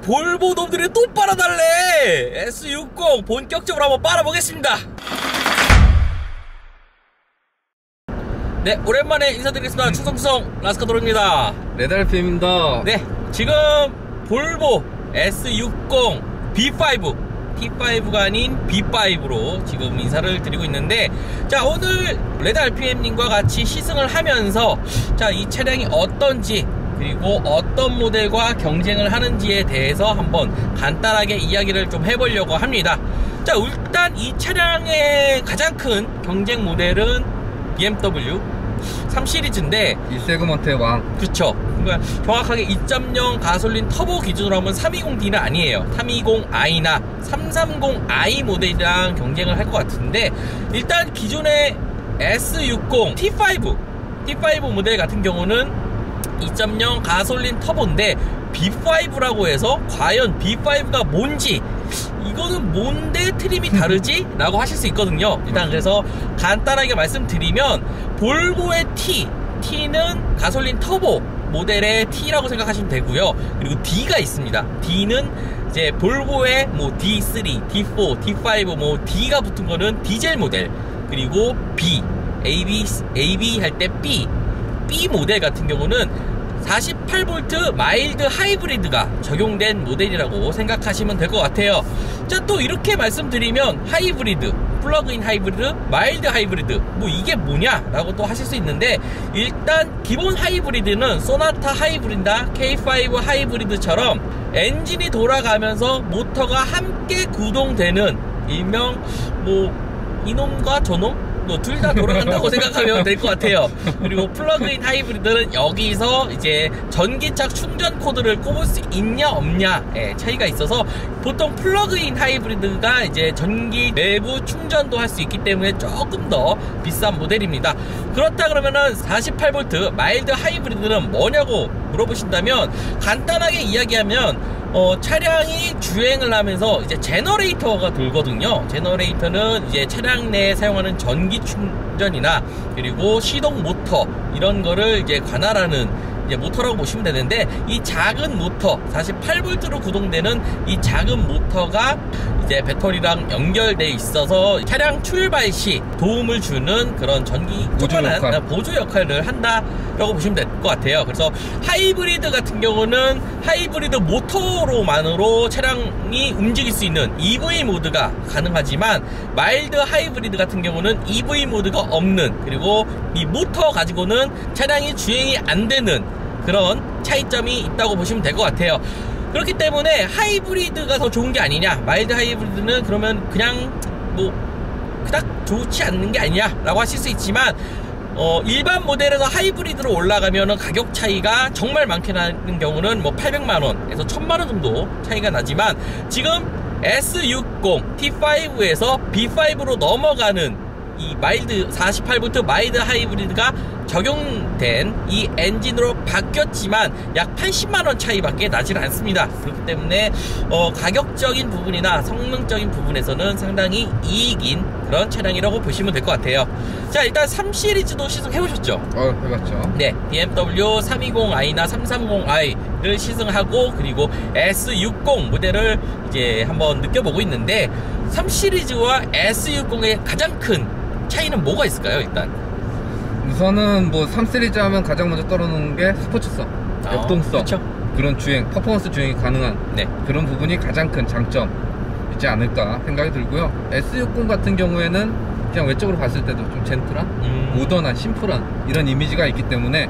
볼보 놈들이 또 빨아달래. S60 본격적으로 한번 빨아보겠습니다. 네, 오랜만에 인사드리겠습니다. 충성충성 라스카도로입니다. 레달피입니다. 네, 지금 볼보 S60 B5 T5가 아닌 B5로 지금 인사를 드리고 있는데, 자, 오늘 레드RPM님과 같이 시승을 하면서 자, 이 차량이 어떤지, 그리고 어떤 모델과 경쟁을 하는지에 대해서 한번 간단하게 이야기를 좀 해보려고 합니다. 자, 일단 이 차량의 가장 큰 경쟁 모델은 BMW 3시리즈인데 이 세그먼트의 왕. 그쵸. 그러니까 정확하게 2.0 가솔린 터보 기준으로 하면 320D는 아니에요. 320i나 330i 모델이랑 경쟁을 할 것 같은데, 일단 기존의 S60 T5 모델 같은 경우는 2.0 가솔린 터보인데 B5라고 해서 과연 B5가 뭔지, 이거는 뭔데 트림이 다르지? 라고 하실 수 있거든요. 일단 그래서 간단하게 말씀드리면, 볼보의 T는 가솔린 터보 모델의 T라고 생각하시면 되고요. 그리고 D가 있습니다. D는 이제 볼보의 뭐 D3, D4, D5 뭐 D가 붙은 거는 디젤 모델, 그리고 B, AB 할 때 B 모델 같은 경우는 48V 마일드 하이브리드가 적용된 모델이라고 생각하시면 될 것 같아요. 자, 또 이렇게 말씀드리면 하이브리드, 플러그인 하이브리드, 마일드 하이브리드, 뭐 이게 뭐냐 라고 또 하실 수 있는데, 일단 기본 하이브리드는 소나타 하이브리드나 K5 하이브리드처럼 엔진이 돌아가면서 모터가 함께 구동되는, 일명 뭐 이놈과 저놈 둘 다 돌아간다고 생각하면 될 것 같아요. 그리고 플러그인 하이브리드는 여기서 이제 전기차 충전 코드를 꼽을 수 있냐 없냐의 차이가 있어서, 보통 플러그인 하이브리드가 이제 전기 내부 충전도 할 수 있기 때문에 조금 더 비싼 모델입니다. 그렇다 그러면은 48V 마일드 하이브리드는 뭐냐고 물어보신다면, 간단하게 이야기하면 차량이 주행을 하면서 이제 제너레이터가 돌거든요. 제너레이터는 이제 차량 내에 사용하는 전기 충전이나 그리고 시동 모터, 이런 거를 이제 관할하는 이제 모터라고 보시면 되는데, 이 작은 모터 48V로 구동되는 이 작은 모터가 이제 배터리랑 연결돼 있어서 차량 출발 시 도움을 주는 그런 전기 보조 역할을 한다라고 보시면 될 것 같아요. 그래서 하이브리드 같은 경우는 하이브리드 모터로만으로 차량이 움직일 수 있는 EV 모드가 가능하지만, 마일드 하이브리드 같은 경우는 EV 모드가 없는, 그리고 이 모터 가지고는 차량이 주행이 안 되는 그런 차이점이 있다고 보시면 될 것 같아요. 그렇기 때문에 하이브리드가 더 좋은 게 아니냐, 마일드 하이브리드는 그러면 그냥 뭐 그닥 좋지 않는 게 아니냐 라고 하실 수 있지만, 일반 모델에서 하이브리드로 올라가면은 가격 차이가 정말 많게 나는 경우는 뭐 800만원에서 1000만원 정도 차이가 나지만, 지금 S60 T5에서 B5로 넘어가는 이 마일드 48V 마일드 하이브리드가 적용된 이 엔진으로 바뀌었지만 약 80만원 차이밖에 나질 않습니다. 그렇기 때문에 가격적인 부분이나 성능적인 부분에서는 상당히 이익인 그런 차량이라고 보시면 될 것 같아요. 자, 일단 3시리즈도 시승해보셨죠? 해봤죠. 네, BMW 320i나 330i를 시승하고, 그리고 S60 모델을 이제 한번 느껴보고 있는데, 3시리즈와 S60의 가장 큰 차이는 뭐가 있을까요? 일단 우선은 뭐 3시리즈 하면 가장 먼저 떨어놓는 게 스포츠성, 역동성, 그쵸? 그런 주행, 퍼포먼스 주행이 가능한 그런 부분이 가장 큰 장점이지 않을까 생각이 들고요. S60 같은 경우에는 그냥 외적으로 봤을 때도 좀 젠틀한, 모던한, 심플한 이런 이미지가 있기 때문에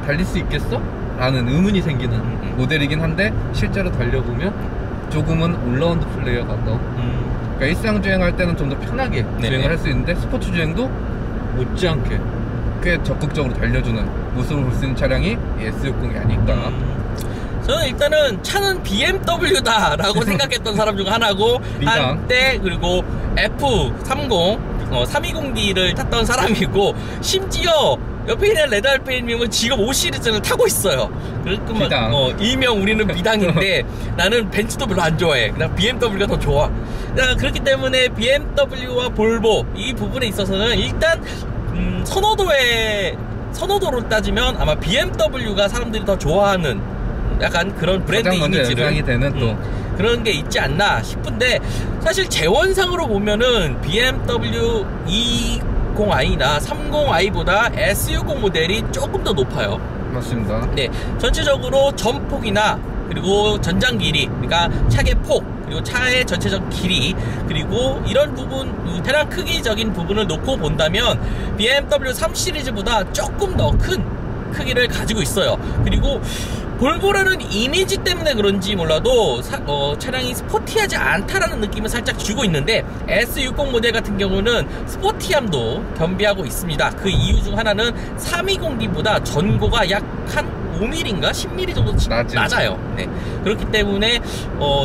달릴 수 있겠어? 라는 의문이 생기는 모델이긴 한데, 실제로 달려보면 조금은 올라운드 플레이어가 더 그러니까 일상 주행할 때는 좀 더 편하게 주행을 할 수 있는데, 스포츠 주행도 못지않게 꽤 적극적으로 달려주는 모습을 볼 수 있는 차량이 S60이 아닐까. 저는 일단은 차는 BMW다 라고 생각했던 사람 중 하나고, 한때 그리고 F30 320D를 탔던 사람이고, 심지어 옆에 있는 레드알페인님은 지금 5시리즈를 타고 있어요. 비당. 일명 우리는 비당인데 나는 벤츠도 별로 안 좋아해. 그냥 BMW가 더 좋아. 그렇기 때문에 BMW와 볼보 이 부분에 있어서는 일단 선호도로 따지면 아마 BMW가 사람들이 더 좋아하는 약간 그런 브랜드 이미지를 연상이 되는 또 그런 게 있지 않나 싶은데, 사실 재원상으로 보면은 BMW 20i나 30i보다 S60 모델이 조금 더 높아요. 맞습니다. 네, 전체적으로 전폭이나 그리고 전장 길이, 그러니까 차의 폭, 그리고 차의 전체적 길이, 그리고 이런 부분, 차량 크기적인 부분을 놓고 본다면 BMW 3 시리즈보다 조금 더 큰 크기를 가지고 있어요. 그리고 볼보라는 이미지 때문에 그런지 몰라도 차량이 스포티하지 않다라는 느낌을 살짝 주고 있는데, S60 모델 같은 경우는 스포티함도 겸비하고 있습니다. 그 이유 중 하나는 320D보다 전고가 약 한 5mm인가 10mm 정도 낮아요. 네. 그렇기 때문에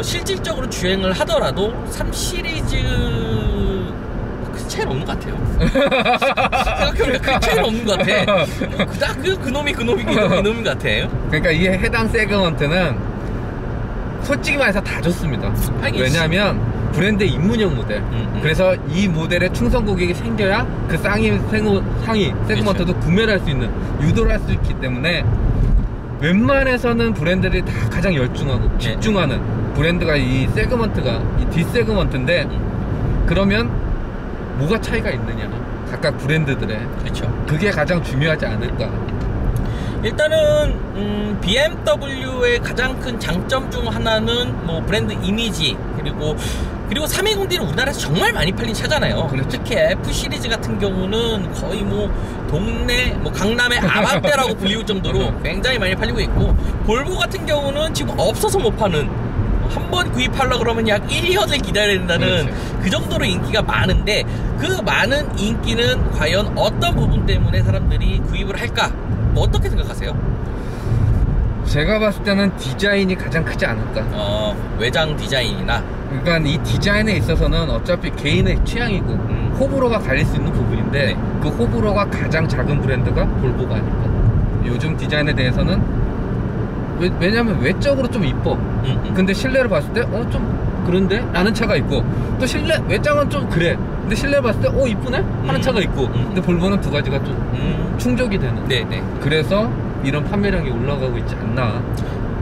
실질적으로 주행을 하더라도 3 시리즈 그 차이는 없는 것 같아요. 생각해보니까 그 차이는 없는 것 같아. 그놈인 것 같아요. 그러니까 이 해당 세그먼트는 솔직히 말해서 다 좋습니다. 왜냐하면 브랜드 입문형 모델. 그래서 이 모델에 충성 고객이 생겨야 그 상위 세그먼트도 그렇죠. 구매를 할 수 있는, 유도를 할 수 있기 때문에 웬만해서는 브랜드들이 다 가장 열중하고 집중하는 브랜드가 이 세그먼트가 이 뒷세그먼트인데, 그러면 뭐가 차이가 있느냐, 각각 브랜드들의. 그렇죠. 그게 가장 중요하지 않을까. 일단은 BMW의 가장 큰 장점 중 하나는 뭐 브랜드 이미지, 그리고 320D는 우리나라에서 정말 많이 팔린 차잖아요. 그렇죠. 특히 F 시리즈 같은 경우는 거의 뭐 동네, 뭐 강남의 아반떼라고 불리울 정도로 굉장히 많이 팔리고 있고, 볼보 같은 경우는 지금 없어서 못 파는, 한번 구입하려고 그러면 약 1년을 기다려야 된다는, 그렇죠. 그 정도로 인기가 많은데, 그 많은 인기는 과연 어떤 부분 때문에 사람들이 구입을 할까? 뭐 어떻게 생각하세요? 제가 봤을 때는 디자인이 가장 크지 않을까. 외장 디자인이나. 그러니까 이 디자인에 있어서는 어차피 개인의 취향이고 호불호가 갈릴 수 있는 부분인데, 네. 그 호불호가 가장 작은 브랜드가 볼보가 아닐까. 요즘 디자인에 대해서는 왜냐면 외적으로 좀 이뻐. 근데 실내를 봤을 때 좀 그런데? 라는 차가 있고, 또 외장은 좀 그래. 근데 실내 봤을 때 이쁘네? 하는 차가 있고. 근데 볼보는 두 가지가 좀 충족이 되는. 네네. 그래서 이런 판매량이 올라가고 있지 않나.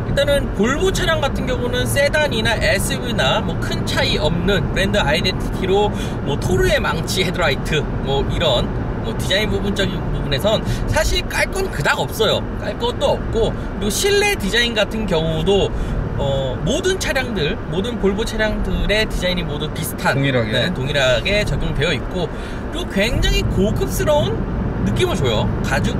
일단은 볼보 차량 같은 경우는 세단이나 SUV나 뭐 큰 차이 없는 브랜드 아이덴티티로, 뭐 토르의 망치 헤드라이트, 뭐 이런 뭐 디자인 부분적인 부분에선 사실 깔 건 그닥 없어요. 깔 것도 없고, 그리고 실내 디자인 같은 경우도 모든 차량들, 모든 볼보 차량들의 디자인이 모두 비슷한, 동일하게 적용되어 있고, 그리고 굉장히 고급스러운 느낌을 줘요. 가죽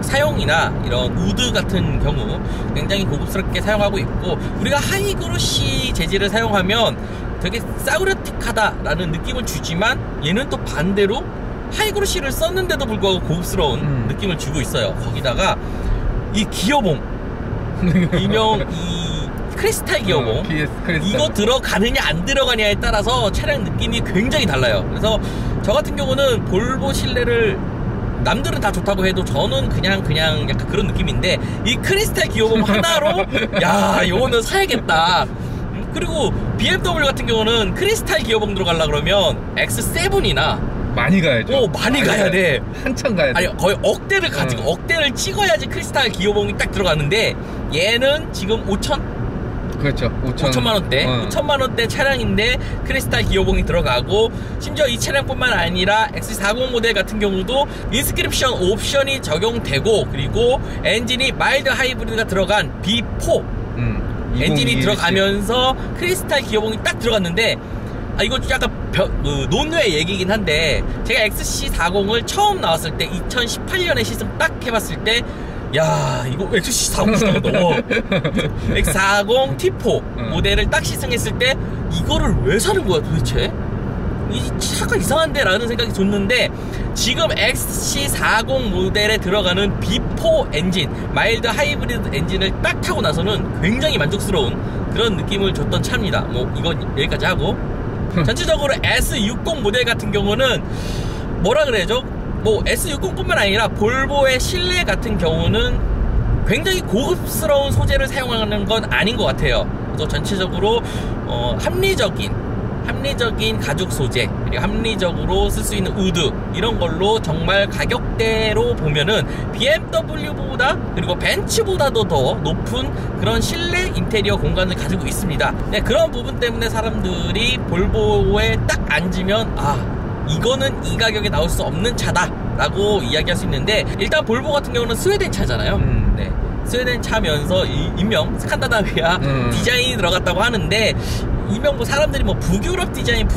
사용이나 이런 우드 같은 경우 굉장히 고급스럽게 사용하고 있고, 우리가 하이그로시 재질을 사용하면 되게 싸구려틱하다라는 느낌을 주지만, 얘는 또 반대로 하이그로시를 썼는데도 불구하고 고급스러운 느낌을 주고 있어요. 거기다가 이 기어봉, 일명 이 크리스탈 기어봉, 이거 들어가느냐 안 들어가냐에 따라서 차량 느낌이 굉장히 달라요. 그래서 저 같은 경우는 볼보 실내를 남들은 다 좋다고 해도 저는 그냥 약간 그런 느낌인데, 이 크리스탈 기어봉 하나로 야, 이거는 사야겠다. 그리고 BMW 같은 경우는 크리스탈 기어봉 들어가려고 그러면 X7이나 많이 가야죠. 많이 가야 돼. 한참 가야 돼. 아니, 거의 억대를 가지고 억대를 찍어야지 크리스탈 기어봉이 딱 들어가는데, 얘는 지금 5천? 그렇죠. 5천만원대 5천만원대 차량인데 크리스탈 기어봉이 들어가고, 심지어 이 차량뿐만 아니라 X40 모델 같은 경우도 인스크립션 옵션이 적용되고, 그리고 엔진이 마일드 하이브리드가 들어간 B4 엔진이 들어가면서 크리스탈 기어봉이 딱 들어갔는데, 이거 약간 논외 얘기긴 한데, 제가 XC40을 처음 나왔을 때 2018년에 시승 딱 해봤을 때, 야, 이거 XC40 넣어. X40 T4 모델을 딱 시승했을 때 이거를 왜 사는 거야 도대체? 이 차가 이상한데? 라는 생각이 줬는데, 지금 XC40 모델에 들어가는 B4 엔진, 마일드 하이브리드 엔진을 딱 타고 나서는 굉장히 만족스러운 그런 느낌을 줬던 차입니다. 뭐 이건 여기까지 하고, 전체적으로 S60 모델 같은 경우는 뭐라 그래야죠? 뭐 S60뿐만 아니라 볼보의 실내 같은 경우는 굉장히 고급스러운 소재를 사용하는 건 아닌 것 같아요. 그래서 전체적으로 합리적인 합리적인 가죽 소재, 그리고 합리적으로 쓸 수 있는 우드, 이런 걸로 정말 가격대로 보면은 BMW보다 그리고 벤츠보다도 더 높은 그런 실내 인테리어 공간을 가지고 있습니다. 네, 그런 부분 때문에 사람들이 볼보에 딱 앉으면 이거는 이 가격에 나올 수 없는 차다 라고 이야기할 수 있는데, 일단 볼보 같은 경우는 스웨덴 차잖아요. 네, 스웨덴 차면서 일명 스칸다나비아 디자인이 들어갔다고 하는데, 일명 뭐 사람들이 뭐 북유럽 디자인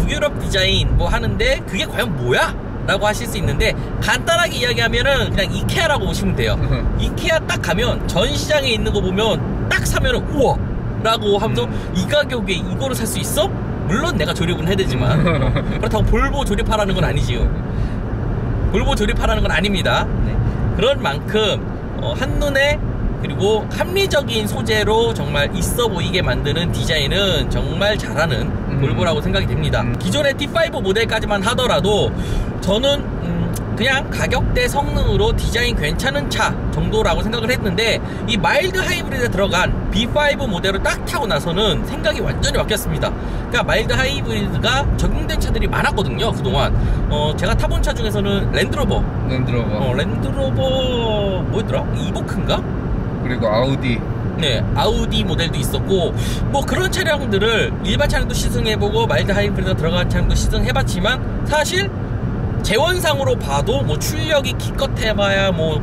뭐 하는데 그게 과연 뭐야? 라고 하실 수 있는데, 간단하게 이야기하면은 그냥 이케아라고 보시면 돼요. 이케아 딱 가면 전시장에 있는 거 보면 딱 사면은 우와! 라고 하면서 이 가격에 이거를 살 수 있어? 물론 내가 조립은 해야 되지만 그렇다고 볼보 조립하라는 건 아니지요. 볼보 조립하라는 건 아닙니다. 네. 그런 만큼 한눈에 그리고 합리적인 소재로 정말 있어 보이게 만드는 디자인은 정말 잘하는 볼보라고 생각이 됩니다. 기존의 T5 모델까지만 하더라도 저는 그냥 가격대 성능으로 디자인 괜찮은 차 정도라고 생각을 했는데, 이 마일드 하이브리드에 들어간 B5 모델을 딱 타고 나서는 생각이 완전히 바뀌었습니다. 그러니까 마일드 하이브리드가 적용된 차들이 많았거든요, 그동안. 제가 타본 차 중에서는 랜드로버 뭐였더라? 이보크인가? 그리고 아우디. 네, 아우디 모델도 있었고, 뭐 그런 차량들을 일반 차량도 시승해보고 마일드 하이브리드가 들어간 차량도 시승해봤지만, 사실 재원상으로 봐도 뭐 출력이 기껏해봐야 뭐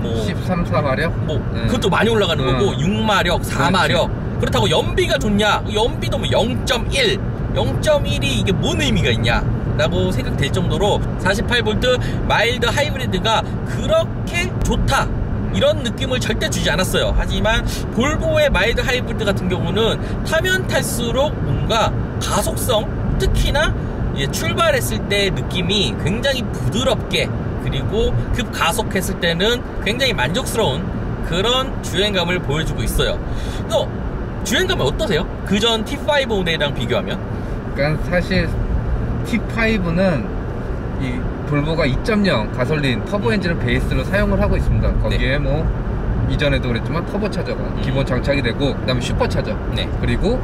13, 14마력? 그것도 많이 올라가는 거고, 6마력, 4마력. 그렇다고 연비가 좋냐? 연비도 뭐 0.1, 0.1이 이게 뭔 의미가 있냐? 라고 생각될 정도로 48V 마일드 하이브리드가 그렇게 좋다, 이런 느낌을 절대 주지 않았어요. 하지만 볼보의 마일드 하이브리드 같은 경우는 타면 탈수록 뭔가 가속성, 특히나 출발했을 때 느낌이 굉장히 부드럽게, 그리고 급가속했을 때는 굉장히 만족스러운 그런 주행감을 보여주고 있어요. 그래서 주행감이 어떠세요? 그전 T5 모델이랑 비교하면? 그러니까 사실 T5는 이 볼보가 2.0 가솔린 터보 엔진을 베이스로 사용을 하고 있습니다. 거기에 뭐 이전에도 그랬지만 터보 차저가 기본 장착이 되고, 그 다음에 슈퍼 차저, 그리고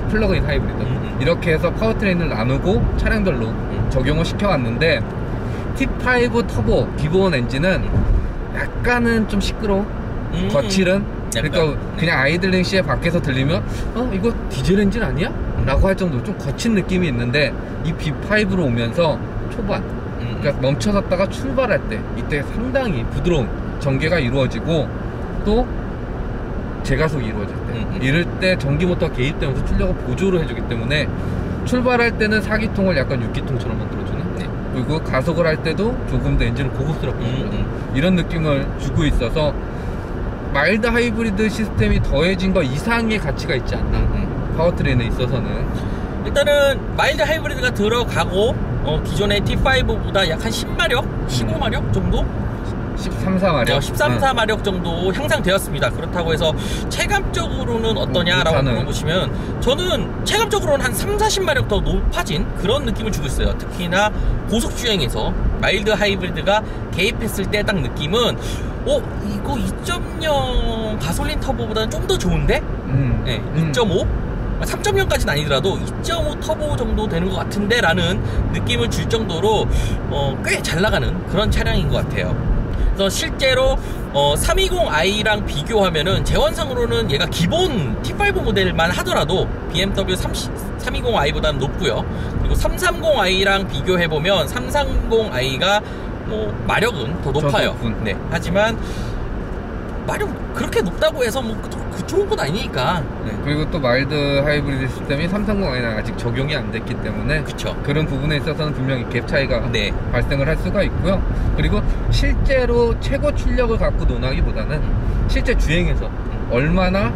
플러그인 하이브리드, 이렇게 해서 파워트레인을 나누고 차량별로 적용을 시켜왔는데, T5 터보 기본 엔진은 약간은 좀 시끄러워. 거칠은. 그러니까 그냥 아이들링 시에 밖에서 들리면 이거 디젤 엔진 아니야? 라고 할 정도로 좀 거친 느낌이 있는데, 이 B5로 오면서 초반, 그러니까 멈춰섰다가 출발할 때 이때 상당히 부드러운 전개가 이루어지고, 또 제가속이 이루어질 때 이럴 때 전기모터가 개입되면서 출력을 보조를 해주기 때문에 출발할 때는 4기통을 약간 6기통처럼 만들어주는, 그리고 가속을 할 때도 조금 더 엔진을 고급스럽게 만들어주는 이런 느낌을 주고 있어서, 마일드 하이브리드 시스템이 더해진 거 이상의 가치가 있지 않나, 파워트레인에 있어서는. 일단은 마일드 하이브리드가 들어가고 기존의 T5보다 약 한 10마력? 15마력 정도? 13, 14마력 13, 14마력 정도 향상되었습니다. 그렇다고 해서 체감적으로는 어떠냐라고 물어보시면, 저는 체감적으로는 한 3, 40마력 더 높아진 그런 느낌을 주고 있어요. 특히나 고속주행에서 마일드 하이브리드가 개입했을 때 딱 느낌은 이거 2.0 가솔린 터보보다는 좀 더 좋은데? 2.5? 3.0까지는 아니더라도 2.5 터보 정도 되는 것 같은데? 라는 느낌을 줄 정도로 꽤 잘 나가는 그런 차량인 것 같아요. 그래서 실제로 320i랑 비교하면은 재원상으로는 얘가 기본 T5 모델만 하더라도 BMW 320i보다는 높고요. 그리고 330i랑 비교해보면 330i가 뭐 마력은 더 높아요. 네. 하지만 마력 그렇게 높다고 해서 뭐 그 좋은 건 아니니까. 그리고 또 마일드 하이브리드 시스템이 330i는 아직 적용이 안 됐기 때문에, 그런 부분에 있어서는 분명히 갭 차이가 발생을 할 수가 있고요. 그리고 실제로 최고 출력을 갖고 논하기보다는 실제 주행에서 얼마나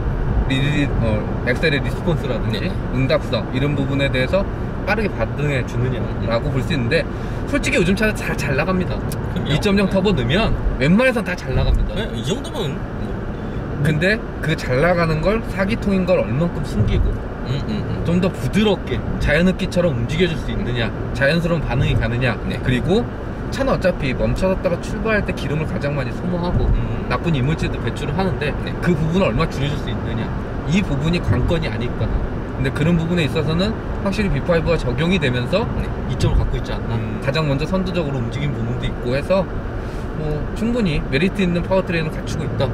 엑셀의 리스폰스라든지 응답성, 이런 부분에 대해서 빠르게 반응해 주느냐라고 볼 수 있는데, 솔직히 요즘 차들 잘 나갑니다. 2.0 터보 넣으면 웬만해선 다 잘 나갑니다. 이 정도면 근데 그 잘 나가는 걸 4기통인 걸 얼만큼 숨기고 좀 더 부드럽게 자연흡기처럼 움직여줄 수 있느냐, 자연스러운 반응이 가느냐, 그리고 차는 어차피 멈춰섰다가 출발할 때 기름을 가장 많이 소모하고 나쁜 이물질도 배출을 하는데 그 부분을 얼마 줄여줄 수 있느냐, 이 부분이 관건이 아닐까 근데 그런 부분에 있어서는 확실히 B5가 적용이 되면서 이점을 갖고 있지 않나. 가장 먼저 선두적으로 움직인 부분도 있고 해서 뭐 충분히 메리트 있는 파워트레인을 갖추고 있다.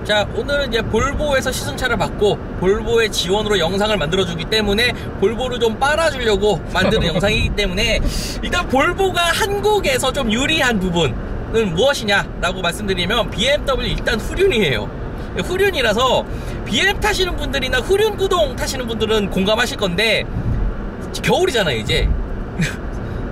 자, 오늘은 이제 볼보에서 시승차를 받고 볼보의 지원으로 영상을 만들어주기 때문에 볼보를 좀 빨아주려고 만드는 영상이기 때문에 일단 볼보가 한국에서 좀 유리한 부분은 무엇이냐라고 말씀드리면 BMW 일단 후륜이에요. 후륜이라서 BM 타시는 분들이나 후륜 구동 타시는 분들은 공감하실 건데 겨울이잖아요 이제.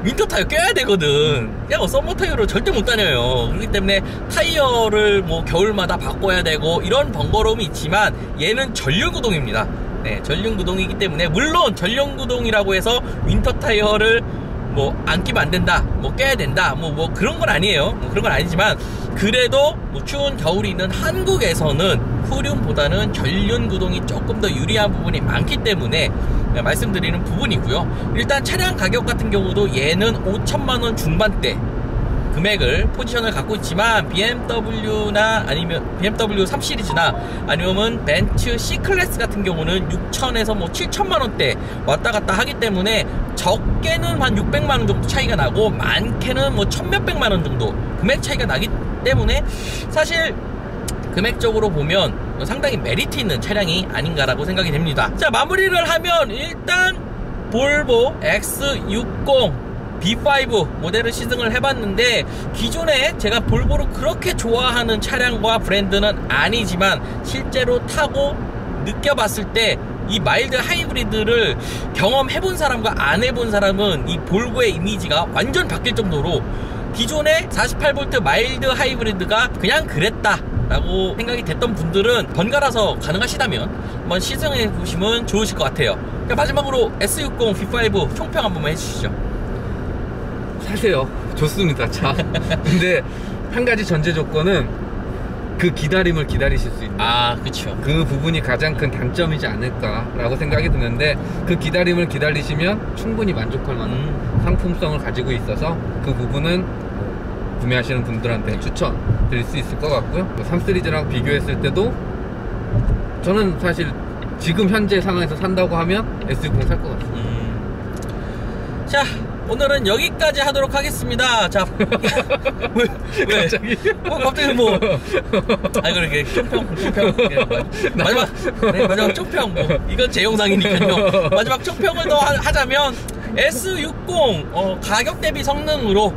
윈터 타이어 껴야 되거든. 야, 썸머 타이어로 절대 못 다녀요. 그렇기 때문에 타이어를 뭐 겨울마다 바꿔야 되고 이런 번거로움이 있지만 얘는 전륜구동입니다. 네, 전륜구동이기 때문에 물론 전륜구동이라고 해서 윈터 타이어를 뭐 안 끼면 안 된다, 뭐 껴야 된다, 뭐 그런 건 아니에요. 그런 건 아니지만 그래도 뭐 추운 겨울이 있는 한국에서는 후륜보다는 전륜구동이 조금 더 유리한 부분이 많기 때문에 말씀드리는 부분이고요. 일단 차량 가격 같은 경우도 얘는 5천만원 중반대 금액을 포지션을 갖고 있지만 BMW나 아니면 BMW 3 시리즈나 아니면 벤츠 C클래스 같은 경우는 6천에서 뭐 7천만원대 왔다 갔다 하기 때문에 적게는 한 600만원 정도 차이가 나고 많게는 뭐 1000몇백만원 정도 금액 차이가 나기 때문에 사실 금액적으로 보면 상당히 메리트 있는 차량이 아닌가라고 생각이 됩니다. 자, 마무리를 하면 일단 볼보 X60 B5 모델을 시승을 해봤는데 기존에 제가 볼보를 그렇게 좋아하는 차량과 브랜드는 아니지만 실제로 타고 느껴봤을 때 이 마일드 하이브리드를 경험해본 사람과 안 해본 사람은 이 볼보의 이미지가 완전 바뀔 정도로 기존의 48V 마일드 하이브리드가 그냥 그랬다 라고 생각이 됐던 분들은 번갈아서 가능하시다면 한번 시승해 보시면 좋으실 것 같아요. 그러니까 마지막으로 S60 B5 총평 한 번만 해주시죠. 사세요. 좋습니다. 차. 근데 한 가지 전제 조건은 그 기다림을 기다리실 수 있는, 그쵸. 그 부분이 가장 큰 단점이지 않을까라고 생각이 드는데 그 기다림을 기다리시면 충분히 만족할 만한 상품성을 가지고 있어서 그 부분은 구매하시는 분들한테 추천드릴 수 있을 것 같고요. 3 시리즈랑 비교했을 때도 저는 사실 지금 현재 상황에서 산다고 하면 S60 살 것 같습니다. 자, 오늘은 여기까지 하도록 하겠습니다. 자, 왜? 갑자기? 갑자기 뭐? 그렇게 총평. 마지막 총평. 이건 제 영상이니까요. 마지막 총평을 더 하자면 S60 가격 대비 성능으로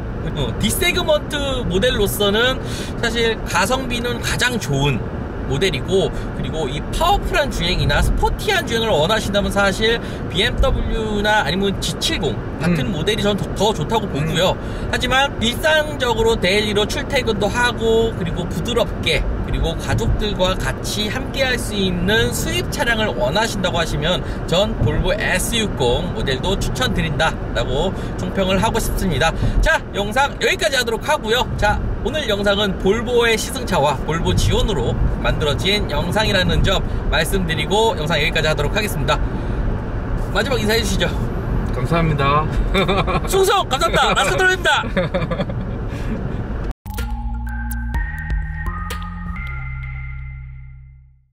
디세그먼트 모델로서는 사실 가성비는 가장 좋은 모델이고, 그리고 이 파워풀한 주행이나 스포티한 주행을 원하신다면 사실 BMW나 아니면 G70 같은 모델이 저는 더 좋다고 보고요. 하지만 일상적으로 데일리로 출퇴근도 하고 그리고 부드럽게 그리고 가족들과 같이 함께 할 수 있는 수입 차량을 원하신다고 하시면 전 볼보 S60 모델도 추천드린다 라고 총평을 하고 싶습니다. 자, 영상 여기까지 하도록 하고요. 자, 오늘 영상은 볼보의 시승차와 볼보 지원으로 만들어진 영상이라는 점 말씀드리고 영상 여기까지 하도록 하겠습니다. 마지막 인사해 주시죠. 감사합니다. 충성! 감사합니다. 라스카드로입니다.